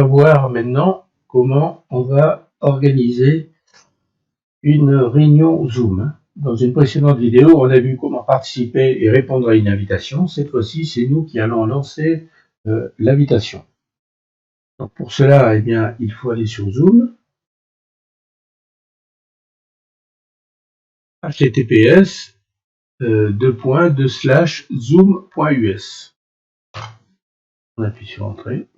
va voir maintenant comment on va organiser une réunion Zoom. Dans une précédente vidéo, on a vu comment participer et répondre à une invitation. Cette fois-ci, c'est nous qui allons lancer l'invitation. Donc pour cela, eh bien, il faut aller sur Zoom. https://zoom.us. On appuie sur Entrée.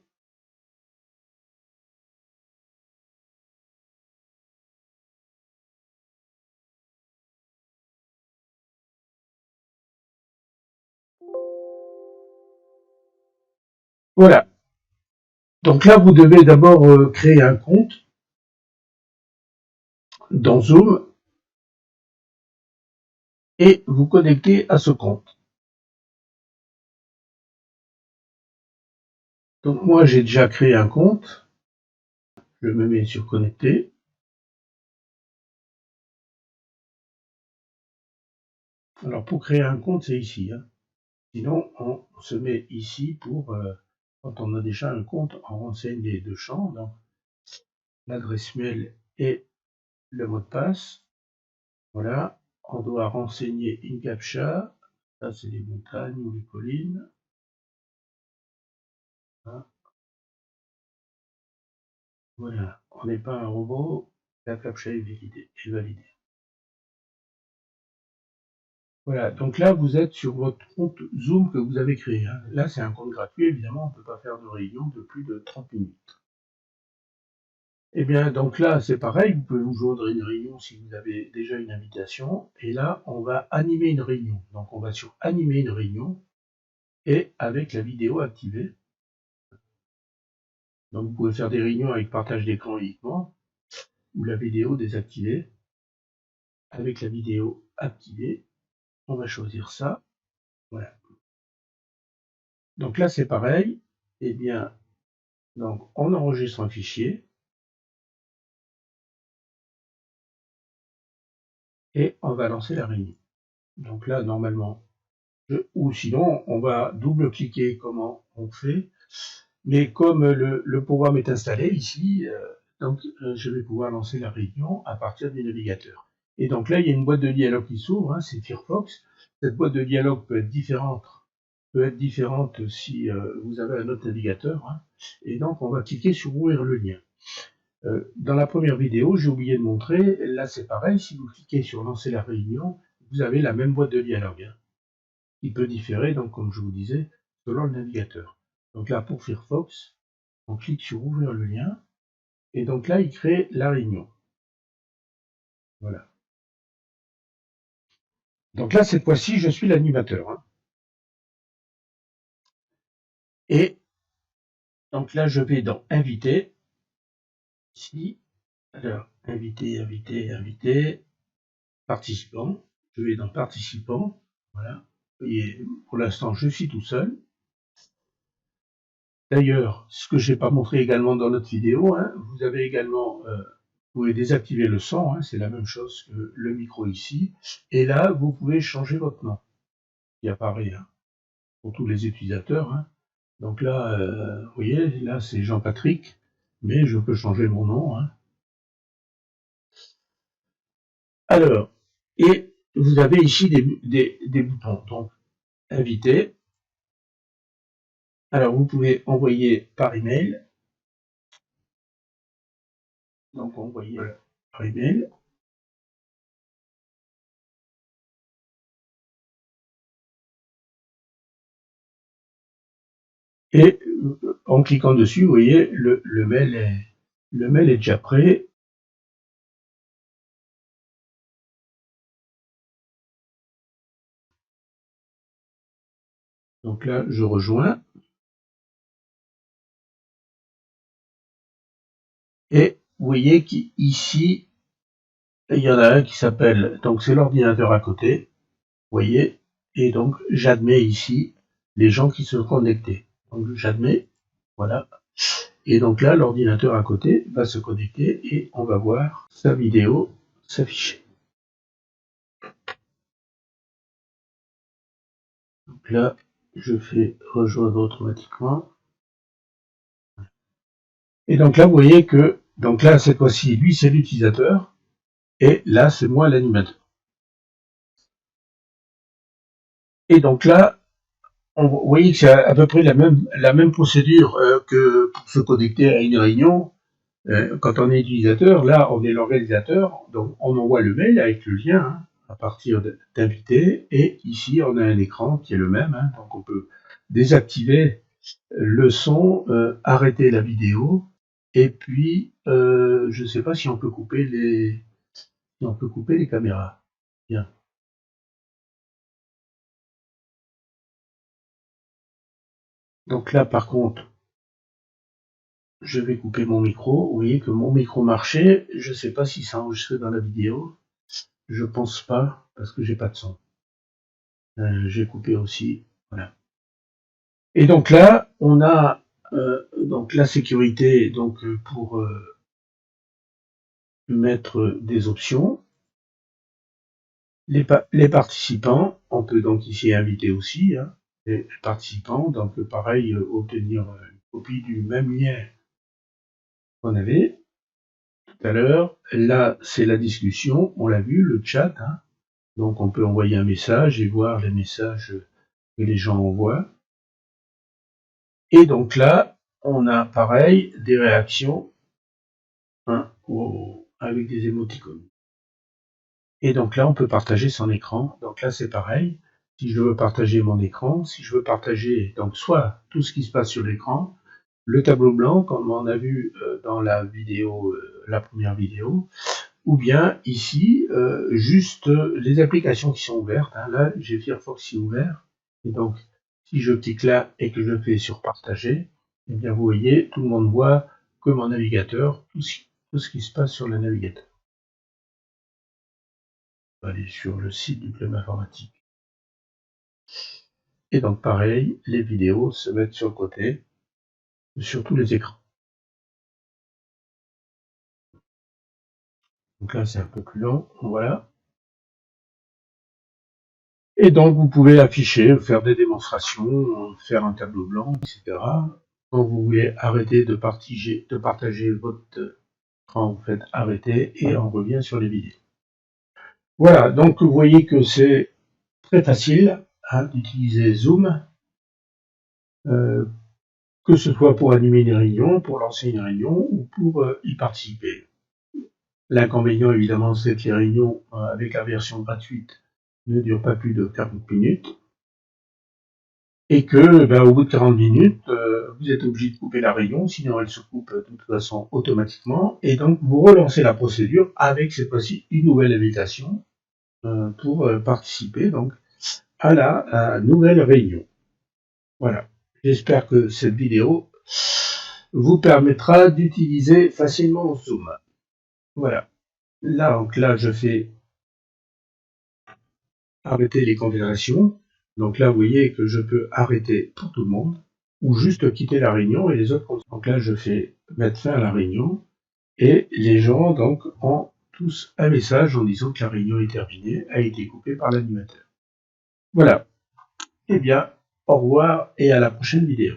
Voilà. Donc là, vous devez d'abord créer un compte dans Zoom et vous connecter à ce compte. Donc moi, j'ai déjà créé un compte. Je me mets sur Connecter. Alors pour créer un compte, c'est ici. Sinon, on se met ici pour, quand on a déjà un compte, on renseigne les deux champs, donc l'adresse mail et le mot de passe. Voilà, on doit renseigner une captcha. Ça, c'est les montagnes ou les collines. Voilà, on n'est pas un robot, la captcha est validée. Voilà, donc là, vous êtes sur votre compte Zoom que vous avez créé. Là, c'est un compte gratuit, évidemment, on ne peut pas faire de réunion de plus de 30 minutes. Eh bien, donc là, c'est pareil, vous pouvez vous joindre à une réunion si vous avez déjà une invitation. Et là, on va animer une réunion. Donc, on va sur Animer une réunion et avec la vidéo activée. Donc, vous pouvez faire des réunions avec partage d'écran uniquement ou la vidéo désactivée. Avec la vidéo activée, on va choisir ça. Voilà. Donc là, c'est pareil. Eh bien, donc, on enregistre un fichier. Et on va lancer la réunion. Donc là, normalement, ou sinon, on va double-cliquer comment on fait. Mais comme le programme est installé ici, je vais pouvoir lancer la réunion à partir du navigateur. Et donc là, il y a une boîte de dialogue qui s'ouvre, c'est Firefox. Cette boîte de dialogue peut être différente si vous avez un autre navigateur. Et donc, on va cliquer sur Ouvrir le lien. Dans la première vidéo, j'ai oublié de montrer, là c'est pareil, si vous cliquez sur Lancer la réunion, vous avez la même boîte de dialogue, qui peut différer, donc comme je vous disais, selon le navigateur. Donc là, pour Firefox, on clique sur Ouvrir le lien, et donc là, il crée la réunion. Voilà. Donc là, cette fois-ci, je suis l'animateur. Et donc là, je vais dans Inviter, ici, alors, inviter, participants, je vais dans Participants, voilà. Vous voyez, pour l'instant, je suis tout seul. D'ailleurs, ce que je n'ai pas montré également dans notre vidéo, vous avez également, vous pouvez désactiver le son, c'est la même chose que le micro ici. Et là, vous pouvez changer votre nom qui apparaît pour tous les utilisateurs. Donc là, vous voyez, là c'est Jean-Patrick, mais je peux changer mon nom. Alors, et vous avez ici des boutons. Donc, inviter. Alors, vous pouvez envoyer par email. Donc, envoyer par email. Et en cliquant dessus, vous voyez, le mail est déjà prêt. Donc là, je rejoins. Et vous voyez qu'ici, il y en a un qui s'appelle, donc c'est l'ordinateur à côté, vous voyez, et donc j'admets ici les gens qui se sont connectés. Donc j'admets, voilà. Et donc là, l'ordinateur à côté va se connecter et on va voir sa vidéo s'afficher. Donc là, je fais rejoindre automatiquement. Et donc là, vous voyez que, donc là, cette fois-ci, lui, c'est l'utilisateur, et là, c'est moi l'animateur. Et donc là, vous voyez que c'est à peu près la même procédure que pour se connecter à une réunion. Quand on est utilisateur, là, on est l'organisateur, donc on envoie le mail avec le lien hein, à partir d'invité, et ici, on a un écran qui est le même, hein, donc on peut désactiver le son, arrêter la vidéo, et puis, je ne sais pas si on peut couper les caméras. Bien. Donc là, par contre, je vais couper mon micro. Vous voyez que mon micro marchait. Je ne sais pas si ça enregistré dans la vidéo. Je pense pas, parce que j'ai pas de son. J'ai coupé aussi. Voilà. Et donc là, on a donc la sécurité donc pour mettre des options. Les participants, on peut donc ici inviter aussi hein, les participants. Donc pareil, obtenir une copie du même lien qu'on avait tout à l'heure. Là, c'est la discussion, on l'a vu, le chat. Hein. Donc on peut envoyer un message et voir les messages que les gens envoient. Et donc là, on a pareil des réactions hein, avec des émoticônes. Et donc là, on peut partager son écran. Donc là, c'est pareil. Si je veux partager mon écran, si je veux partager donc soit tout ce qui se passe sur l'écran, le tableau blanc, comme on a vu dans la vidéo, la première vidéo, ou bien ici, juste les applications qui sont ouvertes. Hein. Là, j'ai Firefox qui est ouvert. Et donc, si je clique là et que je fais sur partager, eh bien, vous voyez, tout le monde voit que mon navigateur, tout ce qui se passe sur le navigateur. On va aller sur le site du Club Informatique. Et donc, pareil, les vidéos se mettent sur le côté, sur tous les écrans. Donc là, c'est un peu plus long. Voilà. Et donc, vous pouvez afficher, faire des démonstrations, faire un tableau blanc, etc. Quand vous voulez arrêter de partager votre écran, vous faites arrêter et on revient sur les vidéos. Voilà, donc vous voyez que c'est très facile hein, d'utiliser Zoom, que ce soit pour animer une réunion, pour lancer une réunion ou pour y participer. L'inconvénient, évidemment, c'est que les réunions avec la version gratuite ne durent pas plus de 40 minutes et que, au bout de 40 minutes, vous êtes obligé de couper la réunion, sinon elle se coupe de toute façon automatiquement, et donc vous relancez la procédure avec cette fois-ci une nouvelle invitation pour participer donc à la nouvelle réunion. Voilà. J'espère que cette vidéo vous permettra d'utiliser facilement Zoom. Voilà. Donc là, je fais arrêter les conversations. Donc là, vous voyez que je peux arrêter pour tout le monde ou juste quitter la réunion et les autres. Donc là, je fais mettre fin à la réunion et les gens donc ont tous un message en disant que la réunion est terminée, a été coupée par l'animateur. Voilà. Eh bien, au revoir et à la prochaine vidéo.